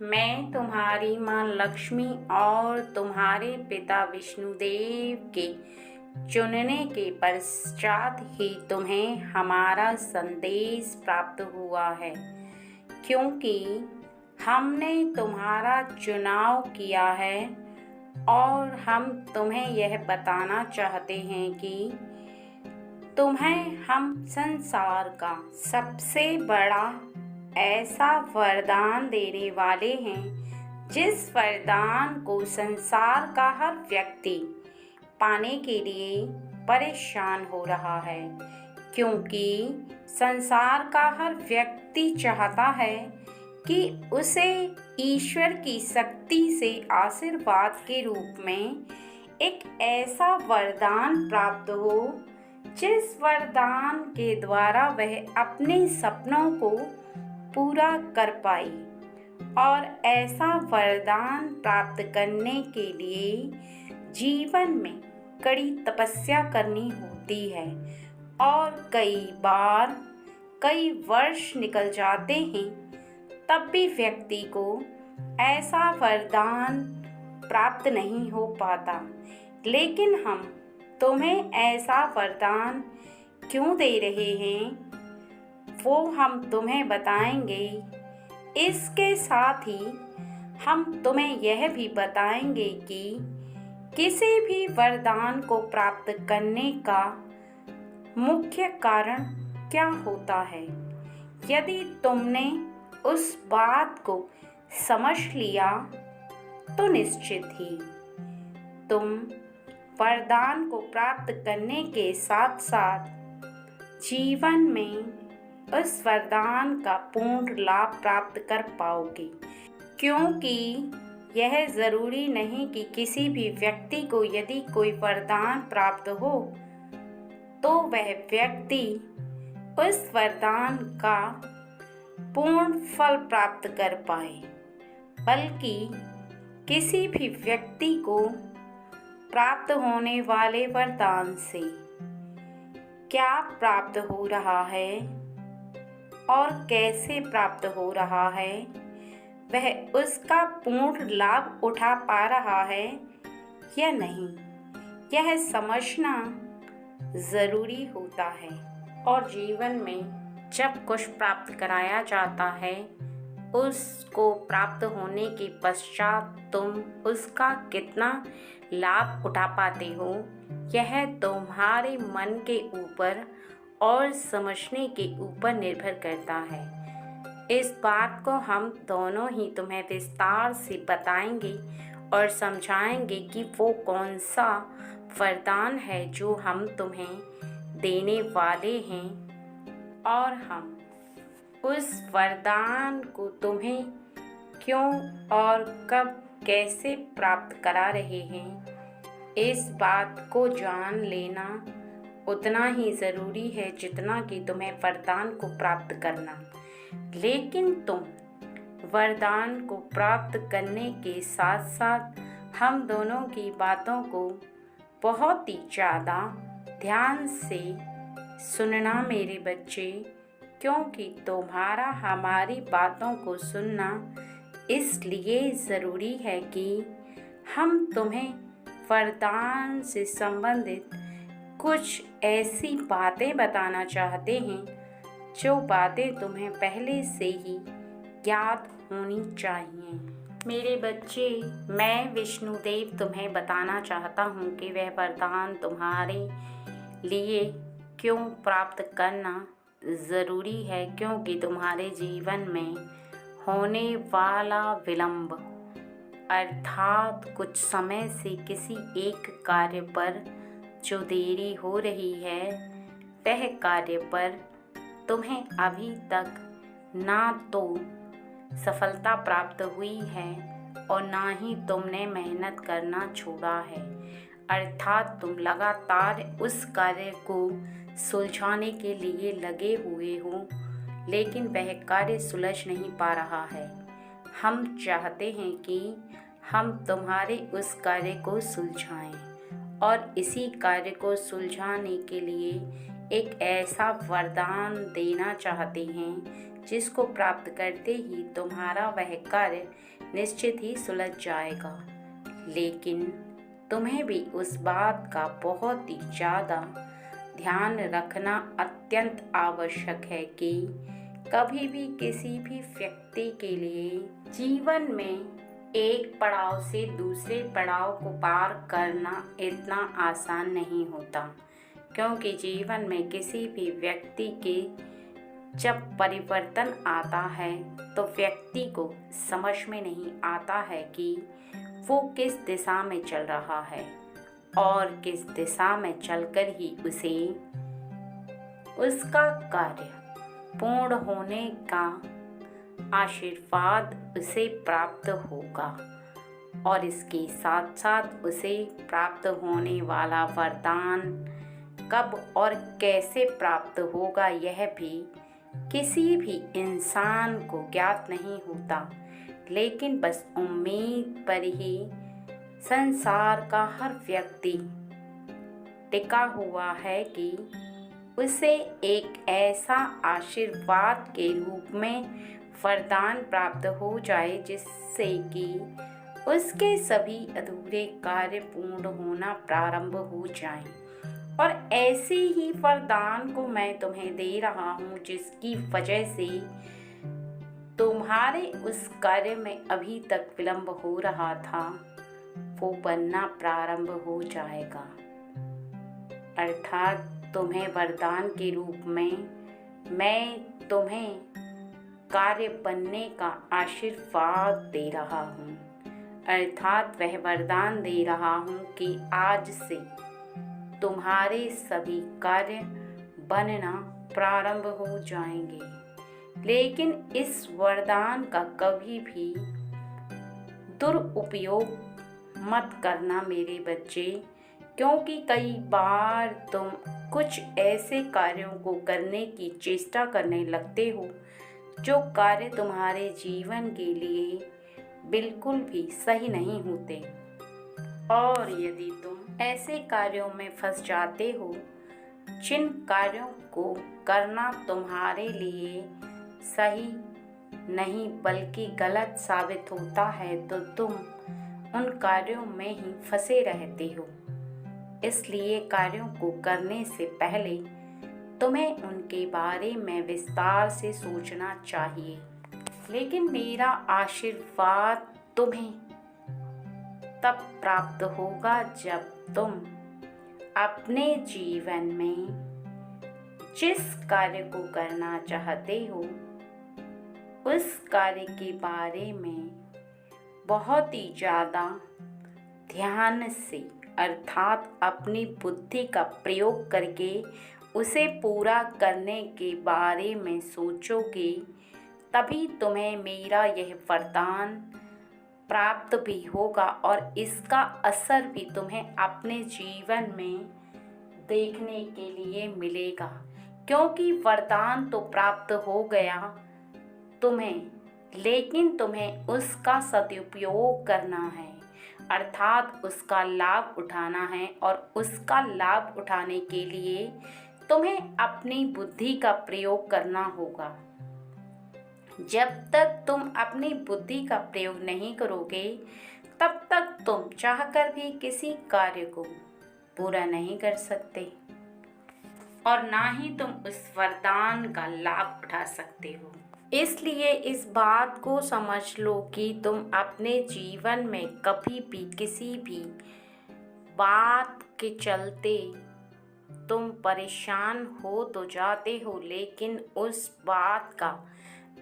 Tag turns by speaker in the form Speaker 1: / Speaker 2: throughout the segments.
Speaker 1: मैं तुम्हारी माँ लक्ष्मी और तुम्हारे पिता विष्णुदेव के चुनने के पश्चात ही तुम्हें हमारा संदेश प्राप्त हुआ है, क्योंकि हमने तुम्हारा चुनाव किया है और हम तुम्हें यह बताना चाहते हैं कि तुम्हें हम संसार का सबसे बड़ा ऐसा वरदान देने वाले हैं जिस वरदान को संसार का हर व्यक्ति पाने के लिए परेशान हो रहा है, क्योंकि संसार का हर व्यक्ति चाहता है कि उसे ईश्वर की शक्ति से आशीर्वाद के रूप में एक ऐसा वरदान प्राप्त हो जिस वरदान के द्वारा वह अपने सपनों को पूरा कर पाई। और ऐसा वरदान प्राप्त करने के लिए जीवन में कड़ी तपस्या करनी होती है और कई बार कई वर्ष निकल जाते हैं, तब भी व्यक्ति को ऐसा वरदान प्राप्त नहीं हो पाता। लेकिन हम तुम्हें ऐसा वरदान क्यों दे रहे हैं वो हम तुम्हें बताएंगे। इसके साथ ही हम तुम्हें यह भी बताएंगे कि किसी भी वरदान को प्राप्त करने का मुख्य कारण क्या होता है। यदि तुमने उस बात को समझ लिया तो निश्चित ही तुम वरदान को प्राप्त करने के साथ साथ जीवन में उस वरदान का पूर्ण लाभ प्राप्त कर पाओगे, क्योंकि यह ज़रूरी नहीं कि किसी भी व्यक्ति को यदि कोई वरदान प्राप्त हो तो वह व्यक्ति उस वरदान का पूर्ण फल प्राप्त कर पाए, बल्कि किसी भी व्यक्ति को प्राप्त होने वाले वरदान से क्या प्राप्त हो रहा है और कैसे प्राप्त हो रहा है, वह उसका पूर्ण लाभ उठा पा रहा है या नहीं, यह समझना ज़रूरी होता है। और जीवन में जब कुछ प्राप्त कराया जाता है, उसको प्राप्त होने के पश्चात तुम उसका कितना लाभ उठा पाते हो, यह तुम्हारे मन के ऊपर और समझने के ऊपर निर्भर करता है। इस बात को हम दोनों ही तुम्हें विस्तार से बताएंगे और समझाएंगे कि वो कौन सा वरदान है जो हम तुम्हें देने वाले हैं और हम उस वरदान को तुम्हें क्यों और कब कैसे प्राप्त करा रहे हैं। इस बात को जान लेना उतना ही ज़रूरी है जितना कि तुम्हें वरदान को प्राप्त करना। लेकिन तुम वरदान को प्राप्त करने के साथ साथ हम दोनों की बातों को बहुत ही ज़्यादा ध्यान से सुनना मेरे बच्चे, क्योंकि तुम्हारा हमारी बातों को सुनना इसलिए ज़रूरी है कि हम तुम्हें वरदान से संबंधित कुछ ऐसी बातें बताना चाहते हैं जो बातें तुम्हें पहले से ही याद होनी चाहिए। मेरे बच्चे, मैं विष्णुदेव तुम्हें बताना चाहता हूँ कि वह वरदान तुम्हारे लिए क्यों प्राप्त करना ज़रूरी है, क्योंकि तुम्हारे जीवन में होने वाला विलंब अर्थात कुछ समय से किसी एक कार्य पर जो देरी हो रही है, वह कार्य पर तुम्हें अभी तक ना तो सफलता प्राप्त हुई है और ना ही तुमने मेहनत करना छोड़ा है। अर्थात तुम लगातार उस कार्य को सुलझाने के लिए लगे हुए हो, लेकिन वह कार्य सुलझ नहीं पा रहा है। हम चाहते हैं कि हम तुम्हारे उस कार्य को सुलझाएं और इसी कार्य को सुलझाने के लिए एक ऐसा वरदान देना चाहते हैं जिसको प्राप्त करते ही तुम्हारा वह कार्य निश्चित ही सुलझ जाएगा। लेकिन तुम्हें भी उस बात का बहुत ही ज़्यादा ध्यान रखना अत्यंत आवश्यक है कि कभी भी किसी भी व्यक्ति के लिए जीवन में एक पड़ाव से दूसरे पड़ाव को पार करना इतना आसान नहीं होता, क्योंकि जीवन में किसी भी व्यक्ति के जब परिवर्तन आता है तो व्यक्ति को समझ में नहीं आता है कि वो किस दिशा में चल रहा है और किस दिशा में चलकर ही उसे उसका कार्य पूर्ण होने का आशीर्वाद उसे प्राप्त होगा और इसके साथ साथ उसे प्राप्त होने वाला वरदान कब और कैसे प्राप्त होगा यह भी किसी भी इंसान को ज्ञात नहीं होता। लेकिन बस उम्मीद पर ही संसार का हर व्यक्ति टिका हुआ है कि उसे एक ऐसा आशीर्वाद के रूप में वरदान प्राप्त हो जाए जिससे कि उसके सभी अधूरे कार्य पूर्ण होना प्रारंभ हो जाएं। और ऐसे ही वरदान को मैं तुम्हें दे रहा हूँ जिसकी वजह से तुम्हारे उस कार्य में अभी तक विलंब हो रहा था वो बनना प्रारंभ हो जाएगा। अर्थात तुम्हें वरदान के रूप में मैं तुम्हें कार्य बनने का आशीर्वाद दे रहा हूँ। अर्थात वह वरदान दे रहा हूँ कि आज से तुम्हारे सभी कार्य बनना प्रारंभ हो जाएंगे। लेकिन इस वरदान का कभी भी दुरुपयोग मत करना मेरे बच्चे, क्योंकि कई बार तुम कुछ ऐसे कार्यों को करने की चेष्टा करने लगते हो जो कार्य तुम्हारे जीवन के लिए बिल्कुल भी सही नहीं होते। और यदि तुम ऐसे कार्यों में फंस जाते हो जिन कार्यों को करना तुम्हारे लिए सही नहीं बल्कि गलत साबित होता है तो तुम उन कार्यों में ही फंसे रहते हो। इसलिए कार्यों को करने से पहले तुम्हें उनके बारे में विस्तार से सोचना चाहिए। लेकिन मेरा आशीर्वाद तुम्हें तब प्राप्त होगा जब तुम अपने जीवन में जिस कार्य को करना चाहते हो उस कार्य के बारे में बहुत ही ज़्यादा ध्यान से अर्थात अपनी बुद्धि का प्रयोग करके उसे पूरा करने के बारे में सोचोगे, तभी तुम्हें मेरा यह वरदान प्राप्त भी होगा और इसका असर भी तुम्हें अपने जीवन में देखने के लिए मिलेगा। क्योंकि वरदान तो प्राप्त हो गया तुम्हें, लेकिन तुम्हें उसका सदुपयोग करना है, अर्थात उसका लाभ उठाना है। और उसका लाभ उठाने के लिए तुम्हें अपनी बुद्धि का प्रयोग करना होगा। जब तक तुम अपनी बुद्धि का प्रयोग नहीं करोगे तब तक तुम चाहकर भी किसी कार्य को पूरा नहीं कर सकते और ना ही तुम उस वरदान का लाभ उठा सकते हो। इसलिए इस बात को समझ लो कि तुम अपने जीवन में कभी भी किसी भी बात के चलते तुम परेशान हो तो जाते हो, लेकिन उस बात का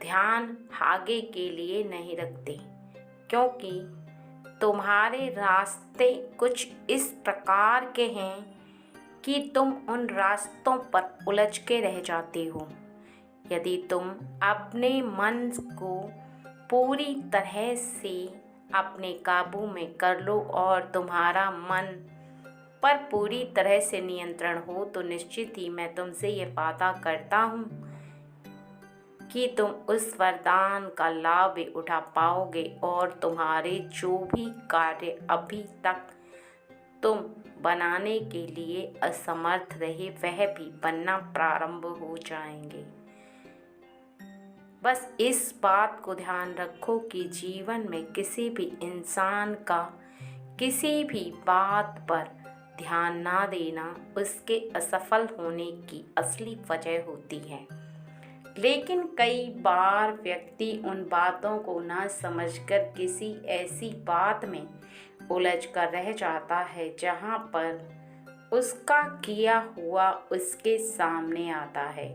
Speaker 1: ध्यान आगे के लिए नहीं रखते, क्योंकि तुम्हारे रास्ते कुछ इस प्रकार के हैं कि तुम उन रास्तों पर उलझ के रह जाते हो। यदि तुम अपने मन को पूरी तरह से अपने काबू में कर लो और तुम्हारा मन पर पूरी तरह से नियंत्रण हो तो निश्चित ही मैं तुमसे ये वादा करता हूँ कि तुम उस वरदान का लाभ भी उठा पाओगे और तुम्हारे जो भी कार्य अभी तक तुम बनाने के लिए असमर्थ रहे वह भी बनना प्रारंभ हो जाएंगे। बस इस बात को ध्यान रखो कि जीवन में किसी भी इंसान का किसी भी बात पर ध्यान ना देना उसके असफल होने की असली वजह होती है। लेकिन कई बार व्यक्ति उन बातों को ना समझकर किसी ऐसी बात में उलझ कर रह जाता है जहाँ पर उसका किया हुआ उसके सामने आता है,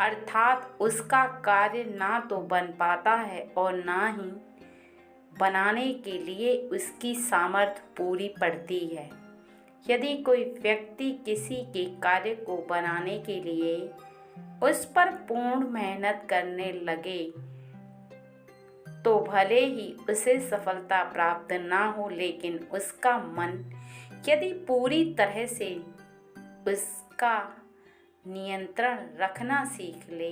Speaker 1: अर्थात उसका कार्य ना तो बन पाता है और ना ही बनाने के लिए उसकी सामर्थ्य पूरी पड़ती है। यदि कोई व्यक्ति किसी के कार्य को बनाने के लिए उस पर पूर्ण मेहनत करने लगे तो भले ही उसे सफलता प्राप्त ना हो, लेकिन उसका मन यदि पूरी तरह से उसका नियंत्रण रखना सीख ले,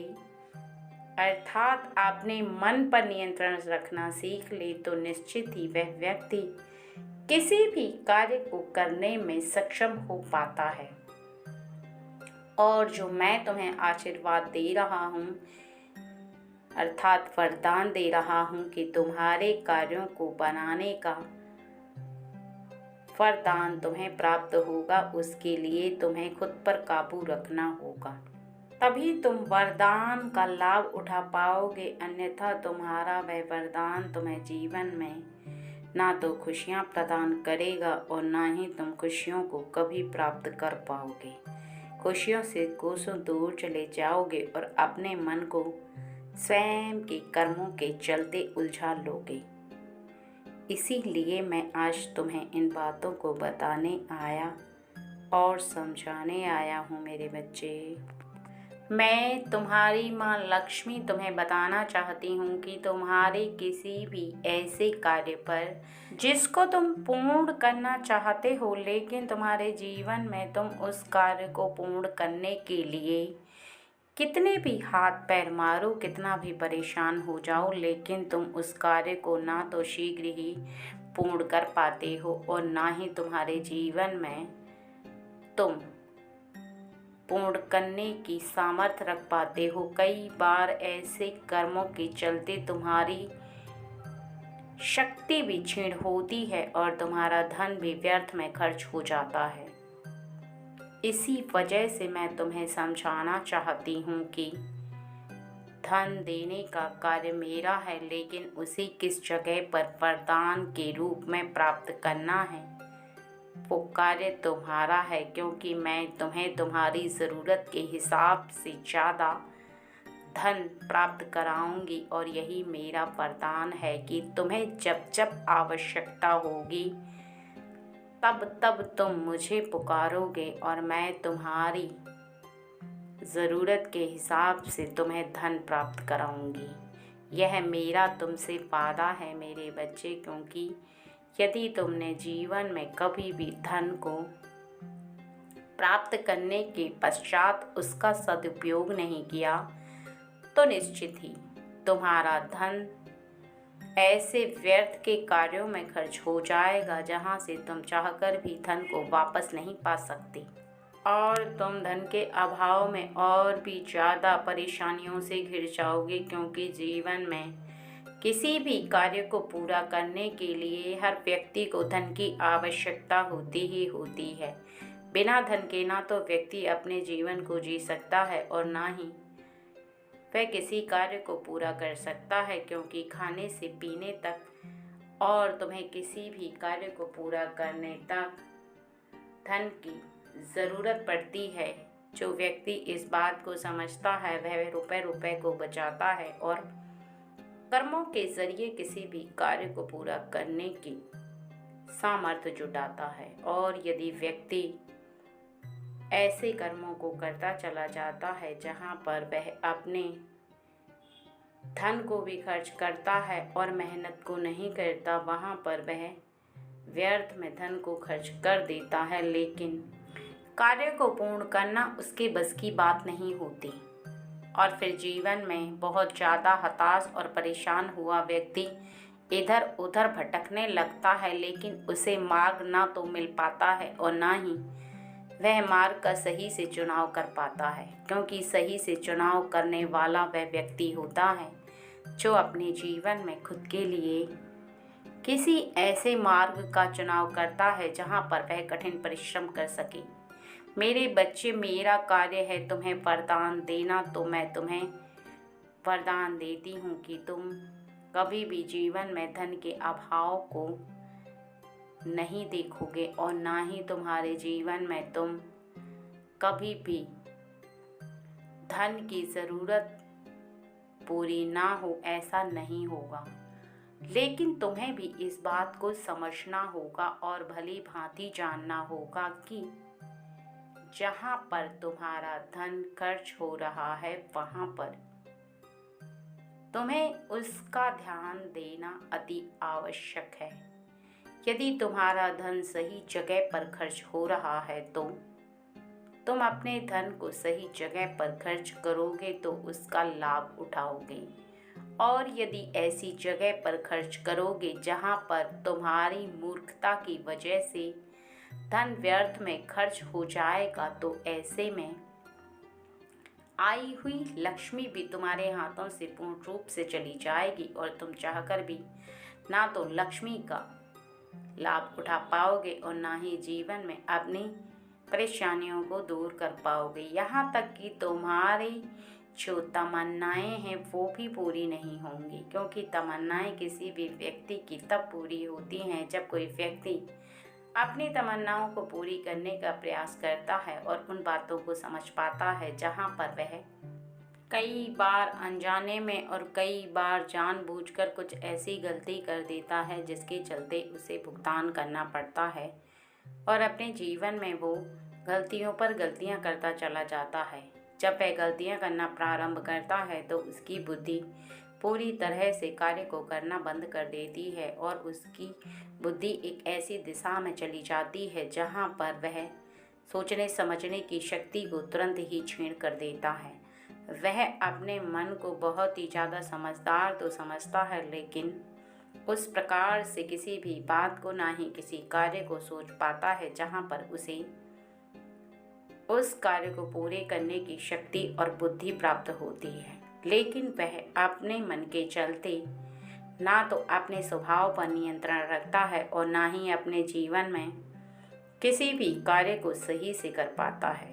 Speaker 1: अर्थात अपने मन पर नियंत्रण रखना सीख ले, तो निश्चित ही वह व्यक्ति किसी भी कार्य को करने में सक्षम हो पाता है। और जो मैं तुम्हें आशीर्वाद दे रहा हूँ, अर्थात वरदान दे रहा हूँ कि तुम्हारे कार्यों को बनाने का वरदान तुम्हें प्राप्त होगा, उसके लिए तुम्हें खुद पर काबू रखना होगा, तभी तुम वरदान का लाभ उठा पाओगे। अन्यथा तुम्हारा वह वरदान तुम्हें जीवन में ना तो खुशियाँ प्रदान करेगा और ना ही तुम खुशियों को कभी प्राप्त कर पाओगे। खुशियों से कोसों दूर चले जाओगे और अपने मन को स्वयं के कर्मों के चलते उलझा लोगे। इसीलिए मैं आज तुम्हें इन बातों को बताने आया और समझाने आया हूँ मेरे बच्चे। मैं तुम्हारी माँ लक्ष्मी तुम्हें बताना चाहती हूँ कि तुम्हारे किसी भी ऐसे कार्य पर जिसको तुम पूर्ण करना चाहते हो, लेकिन तुम्हारे जीवन में तुम उस कार्य को पूर्ण करने के लिए कितने भी हाथ पैर मारो, कितना भी परेशान हो जाओ, लेकिन तुम उस कार्य को ना तो शीघ्र ही पूर्ण कर पाते हो और ना ही तुम्हारे जीवन में तुम पूर्ण करने की सामर्थ्य रख पाते हो। कई बार ऐसे कर्मों के चलते तुम्हारी शक्ति भी क्षीण होती है और तुम्हारा धन भी व्यर्थ में खर्च हो जाता है। इसी वजह से मैं तुम्हें समझाना चाहती हूँ कि धन देने का कार्य मेरा है, लेकिन उसे किस जगह पर वरदान के रूप में प्राप्त करना है वो कार्य तुम्हारा है, क्योंकि मैं तुम्हें तुम्हारी ज़रूरत के हिसाब से ज़्यादा धन प्राप्त कराऊंगी और यही मेरा वरदान है कि तुम्हें जब जब आवश्यकता होगी तब तब तुम मुझे पुकारोगे और मैं तुम्हारी ज़रूरत के हिसाब से तुम्हें धन प्राप्त कराऊंगी। यह मेरा तुमसे वादा है मेरे बच्चे, क्योंकि यदि तुमने जीवन में कभी भी धन को प्राप्त करने के पश्चात उसका सदुपयोग नहीं किया तो निश्चित ही तुम्हारा धन ऐसे व्यर्थ के कार्यों में खर्च हो जाएगा जहां से तुम चाहकर भी धन को वापस नहीं पा सकते और तुम धन के अभाव में और भी ज़्यादा परेशानियों से घिर जाओगे, क्योंकि जीवन में किसी भी कार्य को पूरा करने के लिए हर व्यक्ति को धन की आवश्यकता होती ही होती है। बिना धन के ना तो व्यक्ति अपने जीवन को जी सकता है और ना ही वह किसी कार्य को पूरा कर सकता है, क्योंकि खाने से पीने तक और तुम्हें किसी भी कार्य को पूरा करने तक धन की ज़रूरत पड़ती है। जो व्यक्ति इस बात को समझता है वह रुपए रुपए को बचाता है और कर्मों के ज़रिए किसी भी कार्य को पूरा करने की सामर्थ्य जुटाता है। और यदि व्यक्ति ऐसे कर्मों को करता चला जाता है जहाँ पर वह अपने धन को भी खर्च करता है और मेहनत को नहीं करता, वहाँ पर वह व्यर्थ में धन को खर्च कर देता है, लेकिन कार्य को पूर्ण करना उसके बस की बात नहीं होती और फिर जीवन में बहुत ज़्यादा हताश और परेशान हुआ व्यक्ति इधर उधर भटकने लगता है, लेकिन उसे मार्ग ना तो मिल पाता है और ना ही वह मार्ग का सही से चुनाव कर पाता है, क्योंकि सही से चुनाव करने वाला वह व्यक्ति होता है जो अपने जीवन में खुद के लिए किसी ऐसे मार्ग का चुनाव करता है जहाँ पर वह कठिन परिश्रम कर सके। मेरे बच्चे, मेरा कार्य है तुम्हें वरदान देना, तो मैं तुम्हें वरदान देती हूँ कि तुम कभी भी जीवन में धन के अभाव को नहीं देखोगे और ना ही तुम्हारे जीवन में तुम कभी भी धन की ज़रूरत पूरी ना हो, ऐसा नहीं होगा। लेकिन तुम्हें भी इस बात को समझना होगा और भली भांति जानना होगा कि जहाँ पर तुम्हारा धन खर्च हो रहा है वहाँ पर तुम्हें उसका ध्यान देना अति आवश्यक है। यदि तुम्हारा धन सही जगह पर खर्च हो रहा है तो तुम अपने धन को सही जगह पर खर्च करोगे तो उसका लाभ उठाओगे, और यदि ऐसी जगह पर खर्च करोगे जहां पर तुम्हारी मूर्खता की वजह से धन व्यर्थ में खर्च हो जाएगा तो ऐसे में आई हुई लक्ष्मी भी तुम्हारे हाथों से पूर्ण रूप से चली जाएगी और तुम चाहकर भी ना तो लक्ष्मी का लाभ उठा पाओगे और ना ही जीवन में अपनी परेशानियों को दूर कर पाओगे। यहाँ तक कि तुम्हारी जो तमन्नाएं हैं वो भी पूरी नहीं होंगी, क्योंकि तमन्नाएं किसी भी व्यक्ति की तब पूरी होती हैं जब कोई व्यक्ति अपनी तमन्नाओं को पूरी करने का प्रयास करता है और उन बातों को समझ पाता है जहाँ पर वह कई बार अनजाने में और कई बार जानबूझकर कुछ ऐसी गलती कर देता है जिसके चलते उसे भुगतान करना पड़ता है और अपने जीवन में वो गलतियों पर गलतियां करता चला जाता है। जब वह गलतियां करना प्रारंभ करता है तो उसकी बुद्धि पूरी तरह से कार्य को करना बंद कर देती है और उसकी बुद्धि एक ऐसी दिशा में चली जाती है जहां पर वह सोचने समझने की शक्ति को तुरंत ही छीन कर देता है। वह अपने मन को बहुत ही ज़्यादा समझदार तो समझता है, लेकिन उस प्रकार से किसी भी बात को ना ही किसी कार्य को सोच पाता है जहाँ पर उसे उस कार्य को पूरे करने की शक्ति और बुद्धि प्राप्त होती है। लेकिन वह अपने मन के चलते ना तो अपने स्वभाव पर नियंत्रण रखता है और ना ही अपने जीवन में किसी भी कार्य को सही से कर पाता है।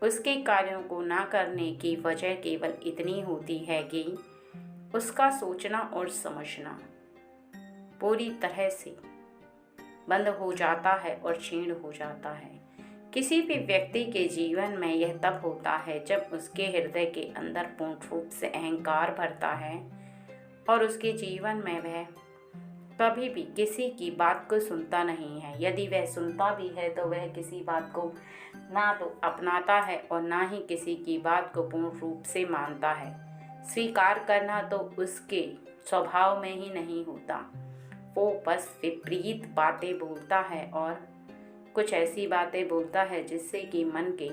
Speaker 1: उसके कार्यों को ना करने की वजह केवल इतनी होती है कि उसका सोचना और समझना पूरी तरह से बंद हो जाता है और क्षीण हो जाता है। किसी भी व्यक्ति के जीवन में यह तब होता है जब उसके हृदय के अंदर पूर्ण रूप से अहंकार भरता है और उसके जीवन में वह कभी भी किसी की बात को सुनता नहीं है। यदि वह सुनता भी है तो वह किसी बात को ना तो अपनाता है और ना ही किसी की बात को पूर्ण रूप से मानता है। स्वीकार करना तो उसके स्वभाव में ही नहीं होता। वो बस विपरीत बातें बोलता है और कुछ ऐसी बातें बोलता है जिससे कि मन के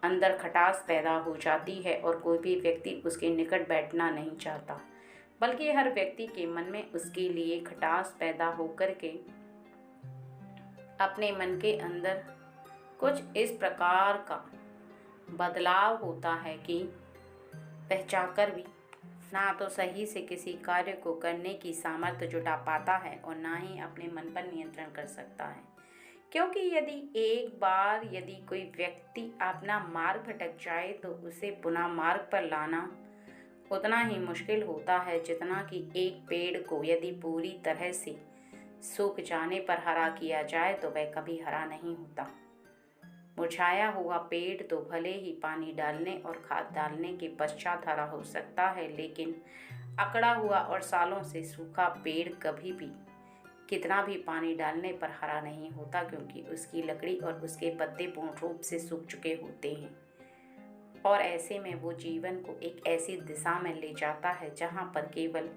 Speaker 1: अंदर खटास पैदा हो जाती है और कोई भी व्यक्ति उसके निकट बैठना नहीं चाहता, बल्कि हर व्यक्ति के मन में उसके लिए खटास पैदा होकर के अपने मन के अंदर कुछ इस प्रकार का बदलाव होता है कि वह चाहकर भी ना तो सही से किसी कार्य को करने की सामर्थ्य जुटा पाता है और ना ही अपने मन पर नियंत्रण कर सकता है। क्योंकि यदि कोई व्यक्ति अपना मार्ग भटक जाए तो उसे पुनः मार्ग पर लाना उतना ही मुश्किल होता है जितना कि एक पेड़ को यदि पूरी तरह से सूख जाने पर हरा किया जाए तो वह कभी हरा नहीं होता। मुरझाया हुआ पेड़ तो भले ही पानी डालने और खाद डालने के पश्चात हरा हो सकता है, लेकिन अकड़ा हुआ और सालों से सूखा पेड़ कभी भी कितना भी पानी डालने पर हरा नहीं होता, क्योंकि उसकी लकड़ी और उसके पत्ते पूर्ण रूप से सूख चुके होते हैं। और ऐसे में वो जीवन को एक ऐसी दिशा में ले जाता है जहाँ पर केवल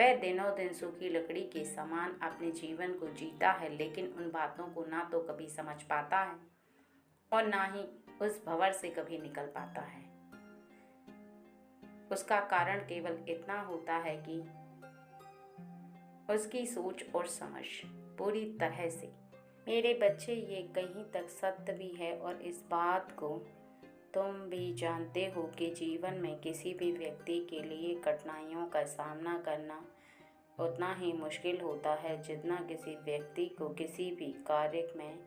Speaker 1: वह दिनों दिन सूखी लकड़ी के समान अपने जीवन को जीता है, लेकिन उन बातों को ना तो कभी समझ पाता है और ना ही उस भंवर से कभी निकल पाता है। उसका कारण केवल इतना होता है कि उसकी सोच और समझ पूरी तरह से, मेरे बच्चे, ये कहीं तक सत्य भी है और इस बात को तुम भी जानते हो कि जीवन में किसी भी व्यक्ति के लिए कठिनाइयों का सामना करना उतना ही मुश्किल होता है जितना किसी व्यक्ति को किसी भी कार्य में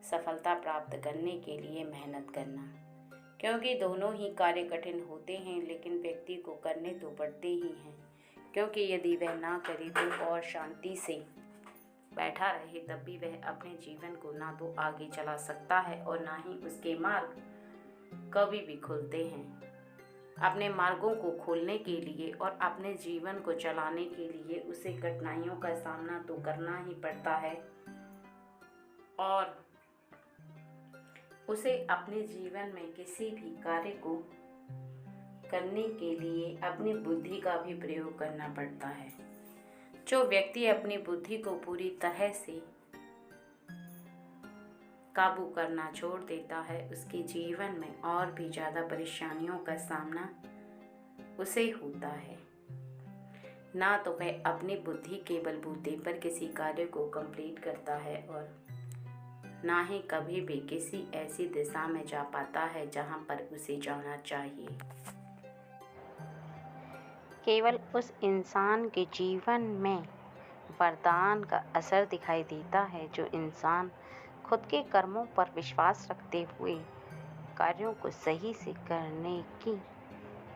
Speaker 1: सफलता प्राप्त करने के लिए मेहनत करना। क्योंकि दोनों ही कार्य कठिन होते हैं, लेकिन व्यक्ति को करने तो पड़ते ही हैं, क्योंकि यदि वह ना करे तो और शांति से बैठा रहे तब भी वह अपने जीवन को ना तो आगे चला सकता है और ना ही उसके मार्ग कभी भी खुलते हैं। अपने मार्गों को खोलने के लिए और अपने जीवन को चलाने के लिए उसे कठिनाइयों का सामना तो करना ही पड़ता है और उसे अपने जीवन में किसी भी कार्य को करने के लिए अपनी बुद्धि का भी प्रयोग करना पड़ता है। जो व्यक्ति अपनी बुद्धि को पूरी तरह से काबू करना छोड़ देता है, उसके जीवन में और भी ज़्यादा परेशानियों का सामना उसे होता है। ना तो वह अपनी बुद्धि के बलबूते पर किसी कार्य को कंप्लीट करता है और ना ही कभी भी किसी ऐसी दिशा में जा पाता है जहां पर उसे जाना चाहिए। केवल उस इंसान के जीवन में वरदान का असर दिखाई देता है जो इंसान खुद के कर्मों पर विश्वास रखते हुए कार्यों को सही से करने की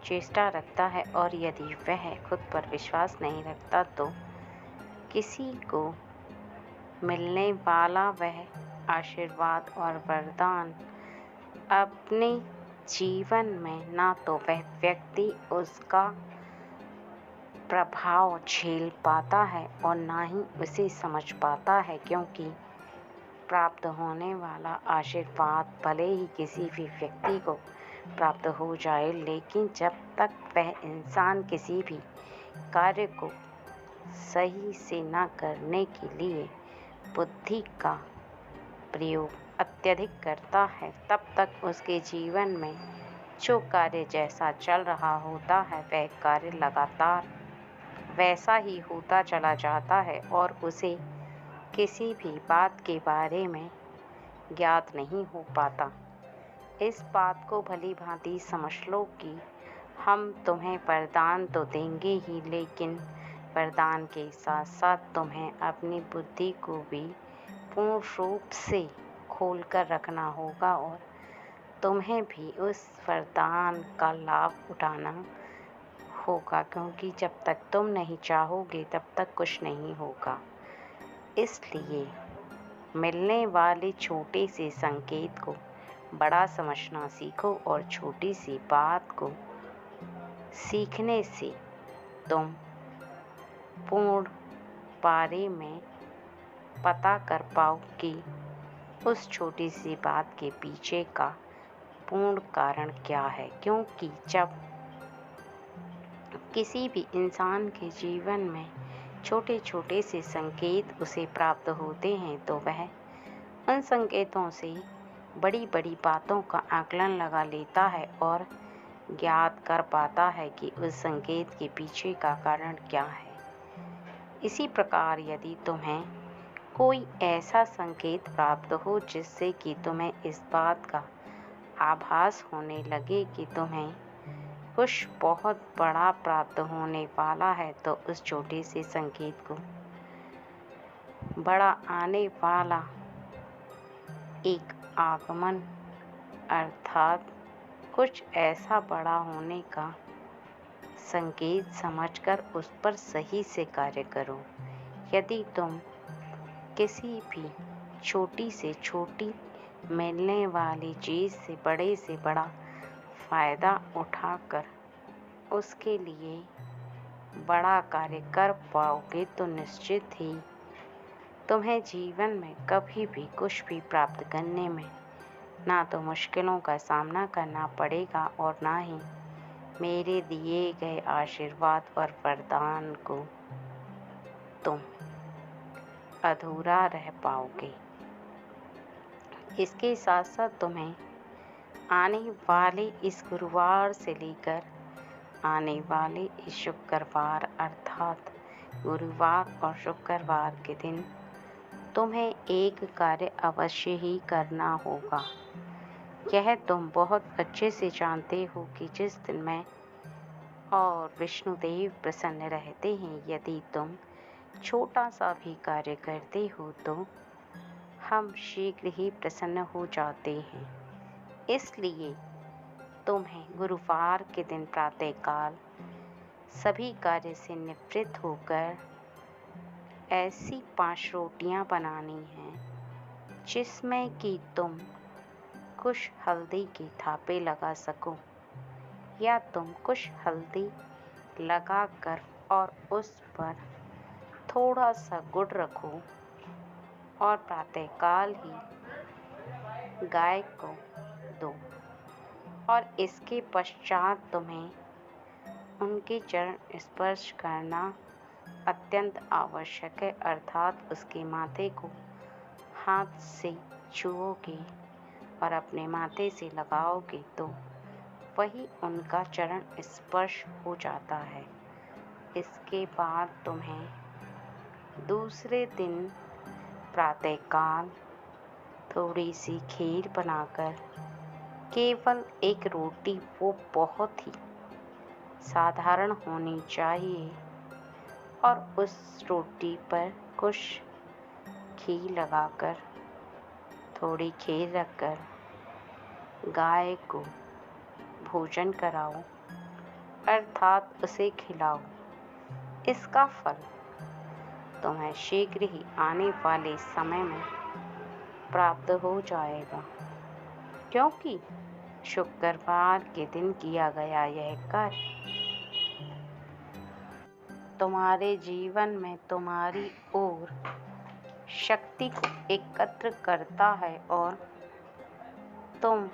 Speaker 1: चेष्टा रखता है, और यदि वह खुद पर विश्वास नहीं रखता तो किसी को मिलने वाला वह आशीर्वाद और वरदान अपने जीवन में ना तो वह व्यक्ति उसका प्रभाव झेल पाता है और ना ही उसे समझ पाता है, क्योंकि प्राप्त होने वाला आशीर्वाद भले ही किसी भी व्यक्ति को प्राप्त हो जाए, लेकिन जब तक वह इंसान किसी भी कार्य को सही से न करने के लिए बुद्धि का प्रयोग अत्यधिक करता है, तब तक उसके जीवन में जो कार्य जैसा चल रहा होता है वह कार्य लगातार वैसा ही होता चला जाता है और उसे किसी भी बात के बारे में ज्ञात नहीं हो पाता। इस बात को भली भांति समझ लो कि हम तुम्हें वरदान तो देंगे ही, लेकिन वरदान के साथ साथ तुम्हें अपनी बुद्धि को भी पूर्ण रूप से खोल कर रखना होगा और तुम्हें भी उस वरदान का लाभ उठाना होगा, क्योंकि जब तक तुम नहीं चाहोगे तब तक कुछ नहीं होगा। इसलिए मिलने वाले छोटे से संकेत को बड़ा समझना सीखो और छोटी सी बात को सीखने से तुम पूर्ण बारे में पता कर पाओ कि उस छोटी सी बात के पीछे का पूर्ण कारण क्या है। क्योंकि जब किसी भी इंसान के जीवन में छोटे छोटे से संकेत उसे प्राप्त होते हैं तो वह उन संकेतों से बड़ी बड़ी बातों का आकलन लगा लेता है और ज्ञात कर पाता है कि उस संकेत के पीछे का कारण क्या है। इसी प्रकार यदि तुम्हें कोई ऐसा संकेत प्राप्त हो जिससे कि तुम्हें इस बात का आभास होने लगे कि तुम्हें कुछ बहुत बड़ा प्राप्त होने वाला है, तो उस छोटे से संकेत को बड़ा आने वाला एक आगमन अर्थात कुछ ऐसा बड़ा होने का संकेत समझकर उस पर सही से कार्य करो। यदि तुम किसी भी छोटी से छोटी मिलने वाली चीज़ से बड़ा फ़ायदा उठाकर उसके लिए बड़ा कार्य कर पाओगे तो निश्चित ही तुम्हें जीवन में कभी भी कुछ भी प्राप्त करने में ना तो मुश्किलों का सामना करना पड़ेगा और ना ही मेरे दिए गए आशीर्वाद और वरदान को तुम अधूरा रह पाओगे। इसके साथ साथ तुम्हें आने वाले इस गुरुवार से लेकर आने वाले इस शुक्रवार अर्थात गुरुवार और शुक्रवार के दिन तुम्हें एक कार्य अवश्य ही करना होगा। यह तुम बहुत अच्छे से जानते हो कि जिस दिन मैं और विष्णुदेव प्रसन्न रहते हैं, यदि तुम छोटा सा भी कार्य करते हो तो हम शीघ्र ही प्रसन्न हो जाते हैं। इसलिए तुम्हें गुरुवार के दिन प्रातःकाल सभी कार्य से निवृत्त होकर ऐसी 5 रोटियां बनानी हैं जिसमें कि तुम कुछ हल्दी के थापे लगा सको, या तुम कुछ हल्दी लगाकर और उस पर थोड़ा सा गुड़ रखो और प्रातःकाल ही गाय को दो। और इसके पश्चात तुम्हें उनके चरण स्पर्श करना अत्यंत आवश्यक है, अर्थात उसके माथे को हाथ से छुओगे और अपने माथे से लगाओगे तो वही उनका चरण स्पर्श हो जाता है। इसके बाद तुम्हें दूसरे दिन प्रातःकाल थोड़ी सी खीर बनाकर केवल एक रोटी, वो बहुत ही साधारण होनी चाहिए, और उस रोटी पर कुछ घी लगाकर थोड़ी खीर रखकर गाय को भोजन कराओ, अर्थात उसे खिलाओ। इसका फल तुम्हें शीघ्र ही आने वाले समय में प्राप्त हो जाएगा, क्योंकि शुक्रवार के दिन किया गया यह कार्य तुम्हारे जीवन में तुम्हारी ओर शक्ति को एकत्र करता है और तुम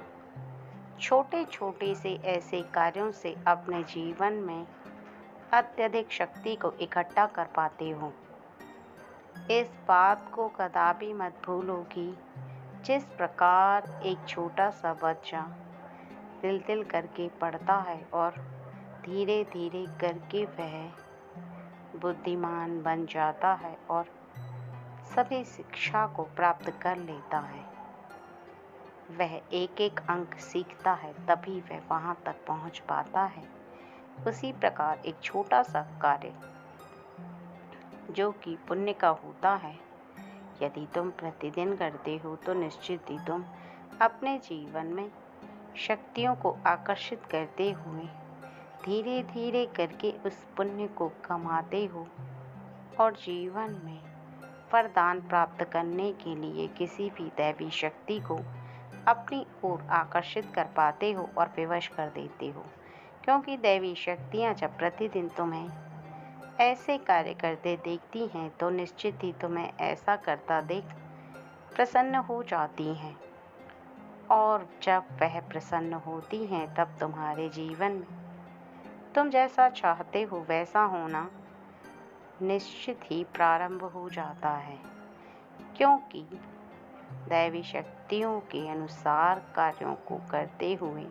Speaker 1: छोटे छोटे से ऐसे कार्यों से अपने जीवन में अत्यधिक शक्ति को इकट्ठा कर पाते हो। इस बात को कदापि मत भूलो कि जिस प्रकार एक छोटा सा बच्चा तिल तिल करके पढ़ता है और धीरे धीरे करके वह बुद्धिमान बन जाता है और सभी शिक्षा को प्राप्त कर लेता है, वह एक एक अंक सीखता है तभी वह वहाँ तक पहुँच पाता है। उसी प्रकार एक छोटा सा कार्य जो कि पुण्य का होता है, यदि तुम प्रतिदिन करते हो तो निश्चित ही तुम अपने जीवन में शक्तियों को आकर्षित करते हुए धीरे धीरे करके उस पुण्य को कमाते हो और जीवन में वरदान प्राप्त करने के लिए किसी भी दैवी शक्ति को अपनी ओर आकर्षित कर पाते हो और विवश कर देते हो। क्योंकि दैवी शक्तियाँ जब प्रतिदिन तुम्हें ऐसे कार्य करते देखती हैं तो निश्चित ही तुम्हें ऐसा करता देख प्रसन्न हो जाती हैं, और जब वह प्रसन्न होती हैं तब तुम्हारे जीवन में तुम जैसा चाहते हो वैसा होना निश्चित ही प्रारंभ हो जाता है। क्योंकि दैवी शक्तियों के अनुसार कार्यों को करते हुए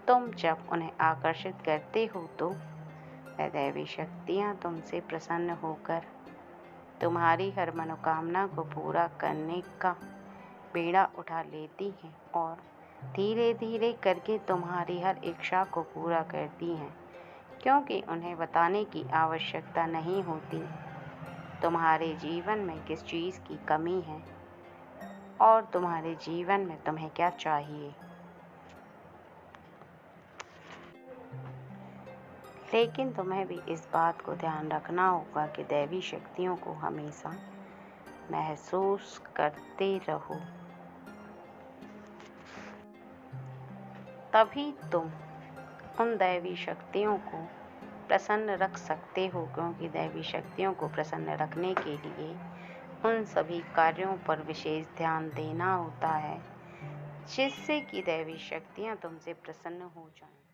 Speaker 1: तुम जब उन्हें आकर्षित करते हो तो वह दैवी शक्तियाँ तुमसे प्रसन्न होकर तुम्हारी हर मनोकामना को पूरा करने का बीड़ा उठा लेती हैं और धीरे धीरे करके तुम्हारी हर इच्छा को पूरा करती हैं, क्योंकि उन्हें बताने की आवश्यकता नहीं होती तुम्हारे जीवन में किस चीज़ की कमी है और तुम्हारे जीवन में तुम्हें क्या चाहिए। लेकिन तुम्हें भी इस बात को ध्यान रखना होगा कि दैवी शक्तियों को हमेशा महसूस करते रहो, तभी तुम उन दैवी शक्तियों को प्रसन्न रख सकते हो। क्योंकि दैवी शक्तियों को प्रसन्न रखने के लिए उन सभी कार्यों पर विशेष ध्यान देना होता है जिससे कि दैवी शक्तियाँ तुमसे प्रसन्न हो जाएं।